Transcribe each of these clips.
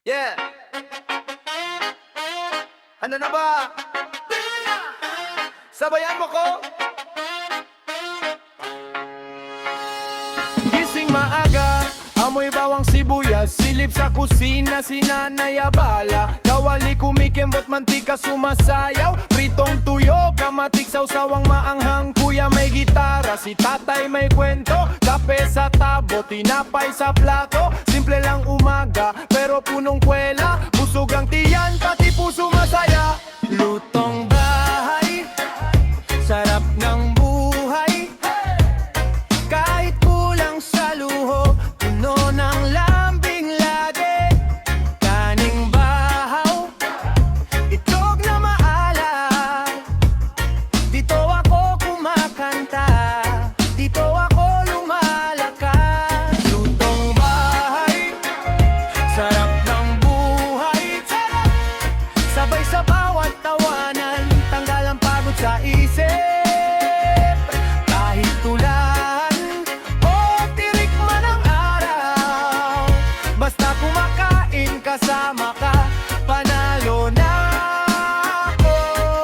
Yeah! Ano na ba? Sabayan mo ko! Gising maaga, amoy bawang sibuyas, silip sa kusina, si Nanay Abala. Kawali kumikembot, mantika sumasayaw, pritong tuyo, kamatik sawsawang maanghang. Kuya may gitara, si tatay may kwento, kape sa tabo, tinapay sa plato. Simple lang umaga, pero punong kwela, busog ang tiyan, pati puso masaya. Lutong bahay, sarap ng buhay, kahit kulang sa luho, puno ng lambing lagi. Kaning bahaw, itlog na maalat, dito ako kumakanta, dito ako lumalakas. Lutong bahay, sarap ng buhay, sabay sa bawat tawanan, tanggal ang pagod sa isip. Kahit tulan o tirik man ang araw, basta kumakain kasama ka, panalo na ako.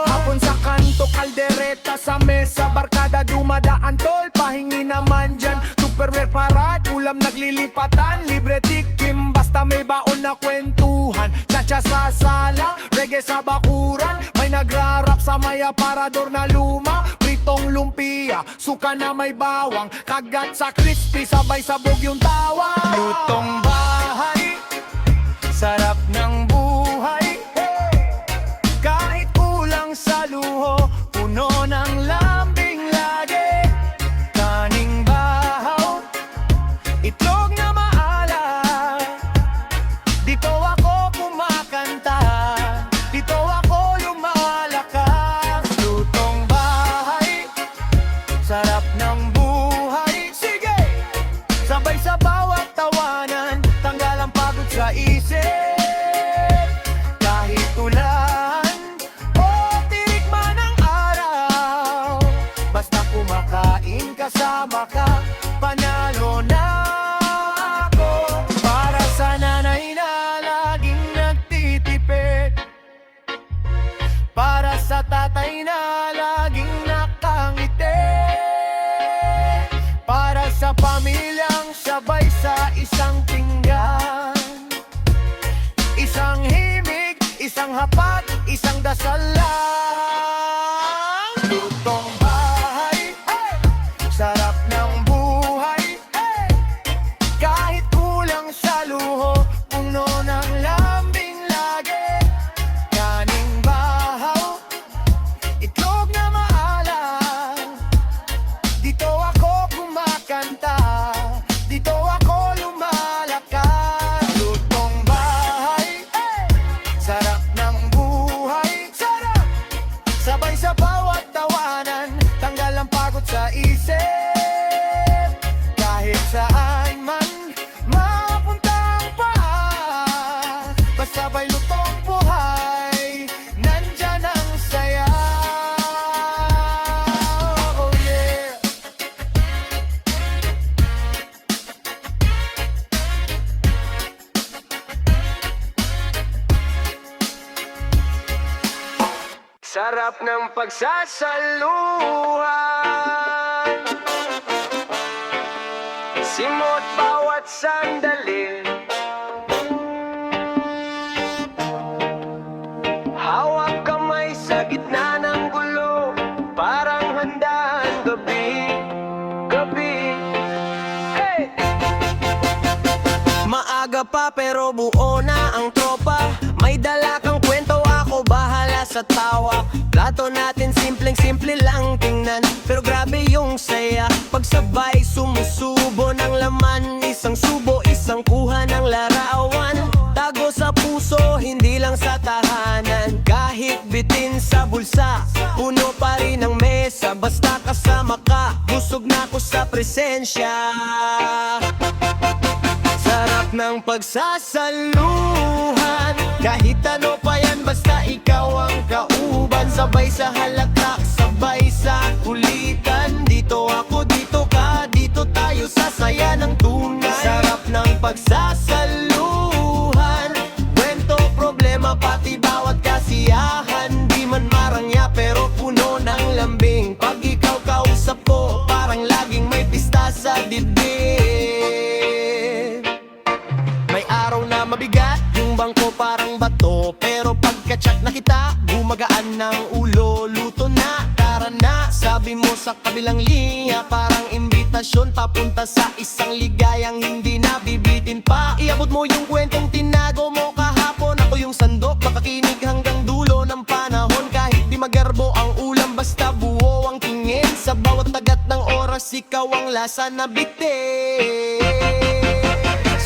Hapon sa kanto, kaldereta sa mesa, barkada dumadaan tol, pahingi naman dyan. Tupperware parat, ulam naglilipatan, libre tikim, basta may baon na kwentuhan. Chacha sa sala, reggae sa bakuran, may nagrarap sa may aparador na luma. Pritong lumpia, suka na may bawang, kagat sa crispy, sabay sabog yung tawa. Lutong bahay, sarap ng buhay, kahit kulang sa luho, puno ng lambing lagi. Kaning bahaw, itlog na maalat, dito ako kumakanta, dito ako lumalakas. Lutong bahay, sarap ng buhay, sige! Sabay sa bawat tawanan, tanggal ang pagod sa isip. Kahit ulan o tirik man ang araw, basta kumakain kasama ka, panalo na ako. Para sa nanay na laging nagtitipid, para sa tatay na laging nakangiti, para sa pamilyang sabay sa isang pinggan, isang himig, isang hapag, isang dasal lang. Lutong bahay, sarap ng buhay, kahit kulang sa luho, puno ng lambing lagi. Kaning bahaw, itlog na maalat, dito ako kumakanta, dito ako lumalakas. Lutong bahay, sarap ng buhay, sarap! Sabay sa bawat tawanan, tanggal ang pagod sa isip. Kahit saan man mapunta ang paa, basta ba'y lutong buhay, nandyan ang saya. Oh yeah! Sarap ng pagsasaluhan, simot bawat sandali, hawak kamay sa gitna ng gulo, parang handa ang gabi, gabi. Hey! Maaga pa pero buo na ang tropa, may dala kang kwento, ako bahala sa tawa. Plato natin simpleng-simple lang tingnan, pero grabe yung saya, pagsabay sumusubo ng laman. Isang subo, isang kuha ng larawan, tago sa puso, hindi lang sa tahanan. Kahit bitin sa bulsa, puno pa rin ang mesa, basta kasama ka, busog na ako sa presensya. Sarap ng pagsasaluhan, kahit ano pa yan, basta ikaw ang kauban. Sabay sa halakhak, sabay sa kulitan, dito ako, dito ka, dito tayo sa saya ng tunay. Sarap ng pagsasaluhan, tabi mo sa kabilang linya, parang imbitasyon papunta sa isang ligayang hindi nabibitin pa. Iabot mo yung kwentong tinago mo kahapon, ako yung sandok, makakinig hanggang dulo ng panahon. Kahit di magarbo ang ulam, basta buo ang tingin. Sa bawat tagat ng oras, ikaw ang lasa na bitin.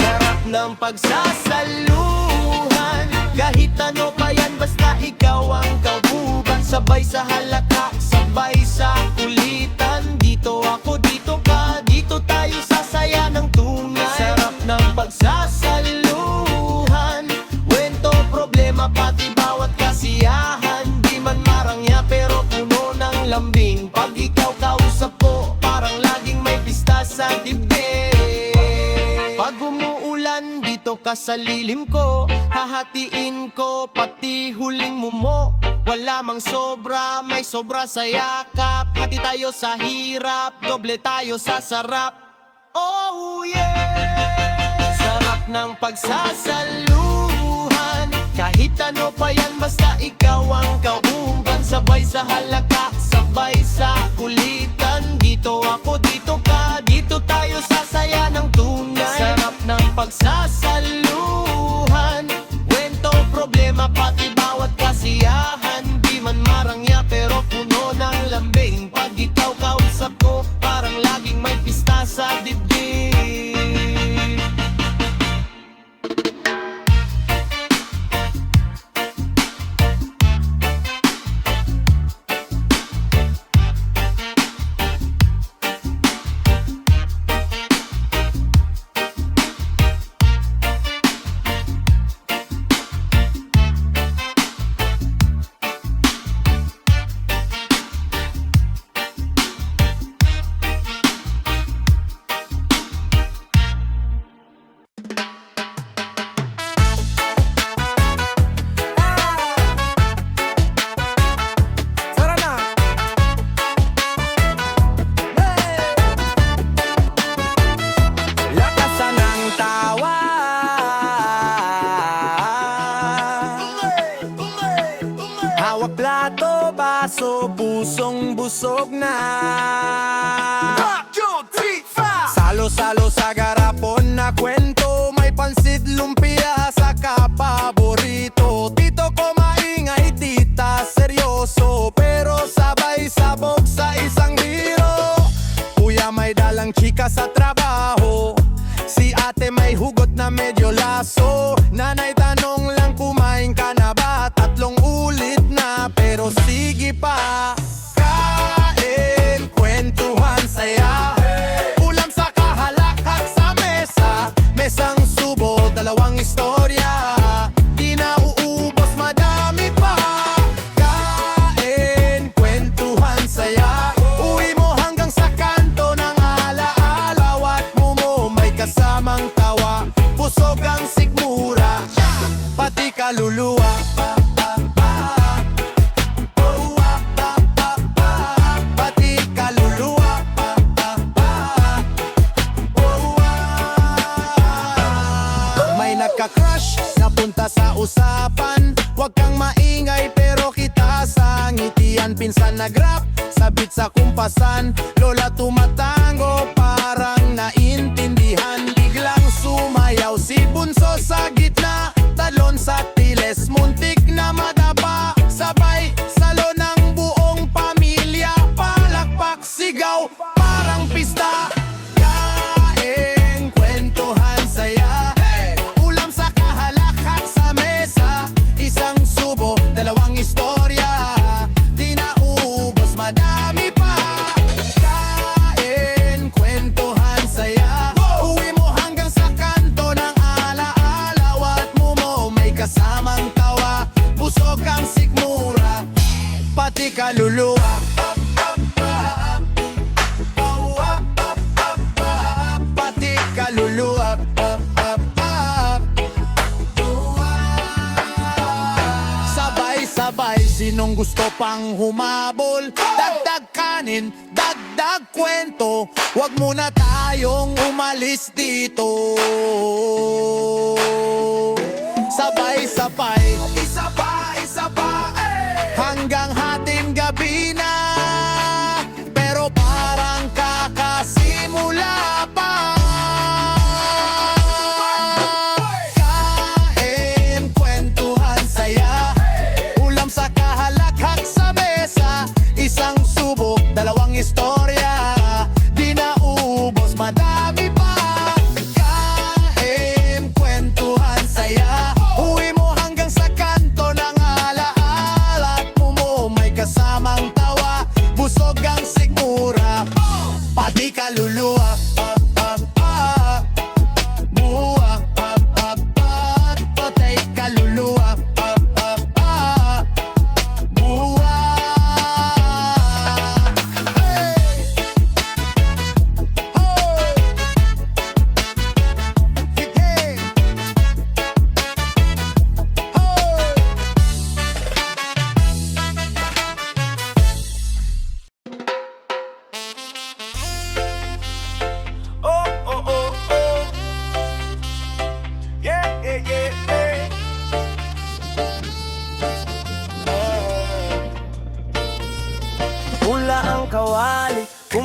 Sarap ng pagsasaluhan, kahit ano pa yan, basta ikaw ang kabuban. Sabay sa halaka, sabay sa kulitan, dito ako, dito ka, dito tayo sasaya ng tunay. Sarap ng pagsasaluhan, kwento, problema, pati bawat kasiyahan. Di man marangya pero puno ng lambing. Pag ikaw kausap ko, parang laging may pista sa dibdib. Pag umuulan, dito ka sa lilim ko, hahatiin ko pati huling mumo. Wala mang sobra, may sobra sa yakap. Hati tayo sa hirap, doble tayo sa sarap. Oh yeah! Sarap ng pagsasaluhan, kahit ano pa yan, basta ikaw ang kauban. Sabay sa halaka, sabay sa kulitan, dito ako, dito ka, dito tayo sasaya ng tunay. Sarap ng pagsasaluhan, kwento, problema, pati bawat kasiyahan. Di man marangya pero puno ng lambing. Pag ikaw kausap ko, parang laging may pista sa dibdib. Hawak plato, baso, pusong busog na. Salo-salo sa garapon na kwento, may pansit lumpia sa kapaborito. Tito ko maingay, tita seryoso, pero sabay sabog sa isang biro. Kuya may dalang chika sa trabaho, si ate may hugot na medyo laso. Nanay tanong lang, kumain ka na ba? Tatlong ulit na, pero sige pa. Kain, kwentuhan, saya, ulam sa kahalakak sa mesa. Mesang subo, dalawang istorya, di na uubos, madami pa. Kain, kwentuhan, saya, uwi mo hanggang sa kanto ng alaala. Wat mo may kasamang tawa, busog ang sikmura, pati kaluluwa. Pati kaluluwa. May nagka-crush, napunta sa usapan. Huwag kang maingay pero kita sa ngitian. Pinsan nag-rap, sabit sa kumpasan. Lola tumatango, parang naintindihan. Biglang sumayaw si bunso sa gitna, talon sa tiles, muntik na madapa. Sabay salo ng buong pamilya, palakpak, sigaw, parang pista. Kain, kwentuhan, saya, ulam sa kahalakak sa mesa. Isang subo, dalawang istorya, di na uubos, madami pa. Kain, kwentuhan, saya, uwi mo hanggang sa kanto ng alaala. Wat mo may kasamang tawa, busog ang sikmura, pati kaluluwa. Pati kaluluwa. Sabay-sabay, sinong gusto pang humabol? Dagdag kanin, dagdag kwento, wag muna tayong umalis dito. Sabay-sabay, isa pa, hanggang hating gabi na.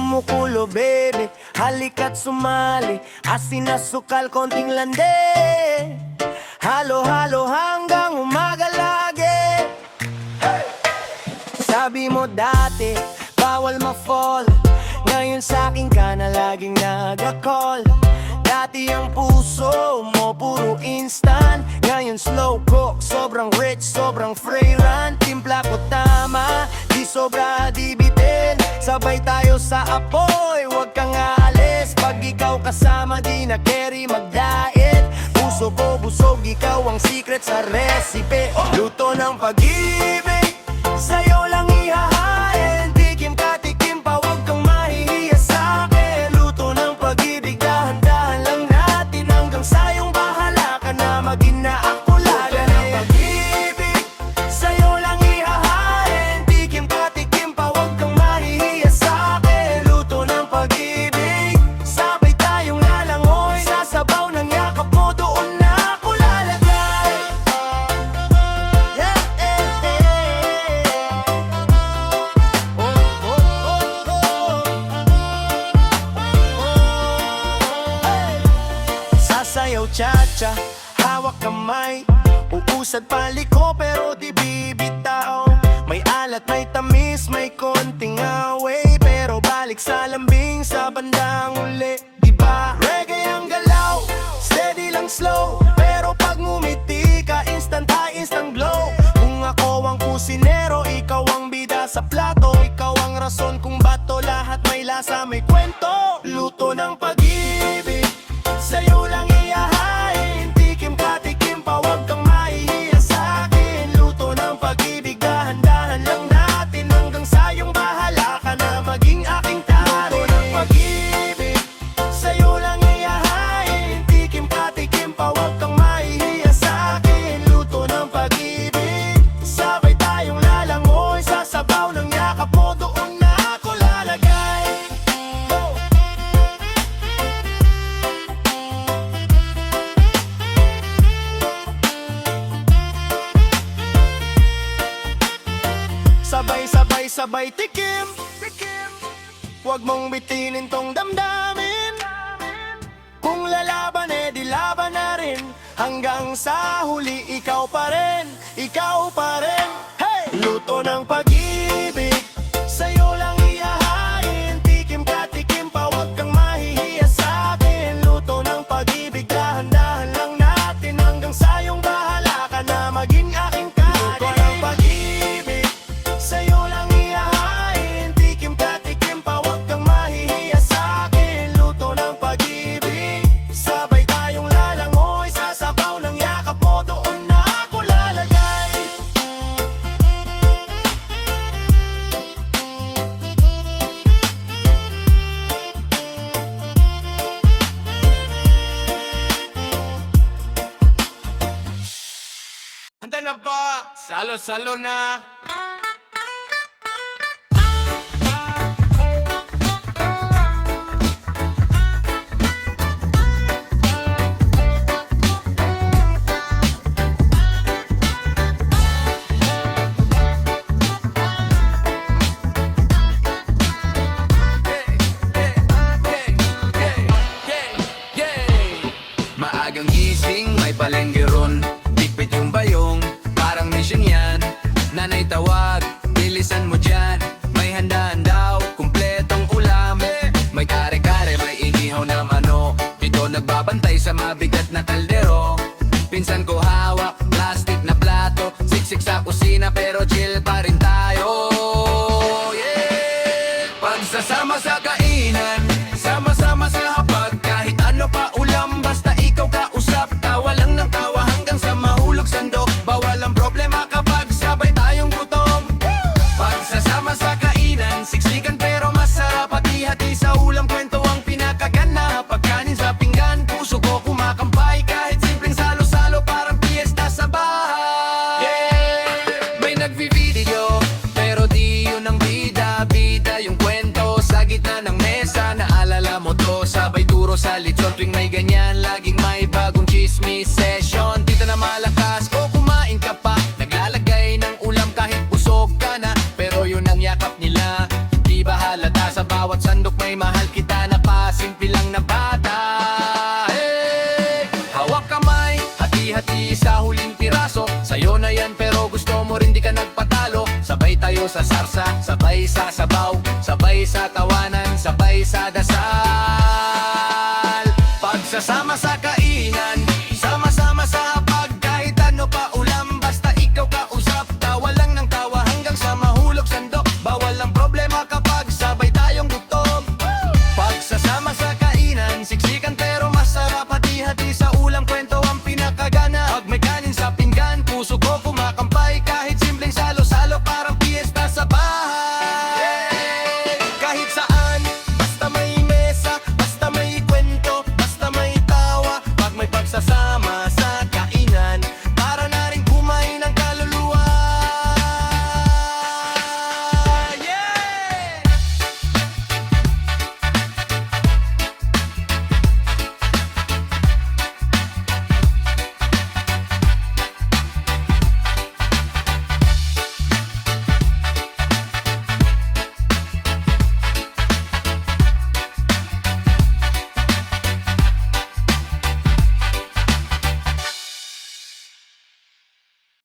kumukulo, baby. Halika't sumali, asin na sukal, konting lande. Halo-halo hanggang umaga lagi. Sabi mo dati, bawal ma-fall. Ngayon sa'kin ka na laging nag-call. Dati ang puso mo puro instant. Ngayon slow cook, sobrang rich, sobrang fragrant. Timpla ko tama, di sobra di bitin. Sabay tayo sa apoy, wag kang aalis. Pag ikaw kasama, di na carry mag-diet. Puso ko busog, ikaw ang secret sa recipe. Luto ng pag-ibig, sa'yo lang ihahain. Tikim ka, tikim pa, wag kang mahihiya sa'kin. Luto ng pag-ibig, dahan-dahan lang natin. Hanggang sa'yong bahala ka na, maging na ako lagi. Luto ng pag-ibig, sa'yo lang ihahain. Tikim ka, tikim pa, wag kang mahihiya sa'kin. Luto ng pag-ibig, sabay tayong lalangoy. Sa sabaw ng yakap mo, doon na ako lalagay. Yeah, eh, eh. Sasayaw cha-cha, hawak kamay. Uusad paliko pero di bibitaw. May alat, may tamis, may konting away. Pero balik sa lambing sa bandang uli. Diba? Reggae ang galaw, steady lang slow. Pero pag ngumiti ka, instant high, instant glow. Kung ako ang kusinero, ikaw ang bida sa plato. Ikaw ang rason kung bato, lahat may lasa, may kwento. Luto ng pag-ibig, sa'yo lang iyahain. Tikim ka, tikim pa, wag kang mahihiya sa'kin. Luto ng pag-ibig, dahan-dahan lang natin. Hanggang sa'yong bahala ka na, maging aking tari. Luto ng pag-ibig, sa'yo lang iyahain. Tikim ka, tikim pa, wag kang mahihiya sa'kin. Luto ng pag-ibig, sabay tayong lalangoy. Sa sabaw ng yakap mo, doon na ako lalagay. Sabay tikim, huwag mong bitinin tong damdamin. Kung lalaban di laban na rin. Hanggang sa huli ikaw pa rin, ikaw pa rin. Hey! Luto ng pag-ibig, sa'yo lang ihahain. Tikim ka, tikim pa, huwag kang mahihiya sa'kin. Luto ng pag-ibig, dahan-dahan lang natin. Hanggang sa'yong bahala ka na, maging aking kari. Luto ng pag-ibig, sa'yo lang ihahain. Tikim ka, tikim pa, huwag kang mahihiya sa'kin. Luto ng pag-ibig, sabay tayong lalangoy. Sa sabaw ng yakap mo, doon na ako lalagay. Handa na ba? Salo-salo na. Maagang gising, may palengke ron. Dikpit yung bayong, parang mission yan. Nanay tawag, bilisan mo dyan. May handaan daw, kumpletong ulam. May kare-kare, may inihaw na manok. Ito nagbabantay sa mabigat na kaldero. Pinsan ko hawak, plastic na plato. Siksik sa kusina pero chill pa rin tayo. Yeah! Pagsasama sa kainan, sama-sama sa hapag. Kahit ano pa ulam, basta ikaw kausap. Tawa lang ng tawa hanggang sa mahulog sandok. Bawal ang problema kapag sabay tayong gutom. Pagsasama sa kainan, siksikan pero masarap. Hati-hati sa ulam, kwento ang pinakagana. Pagkanin sa pinggan, puso ko kumakampay. Kahit simpleng salo-salo, parang piyesta sa bahay. Yeah! May nagvi-video, pero di yun ang bida. Bida yung kwento sa gitna ng mesa. Naalala mo to, sabay turo sa lechon. Tuwing may ganyan, laging may bagong chismis session. Dito na malakas o kumain ka pa. Naglalagay ng ulam kahit busog ka na. Pero yun ang yakap nila, di ba halata sa bawat sandok. nagpatalo. Sabay tayo sa sarsa, sabay sa sabaw, sabay sa tawanan, sabay sa dasal. Pagsasama sa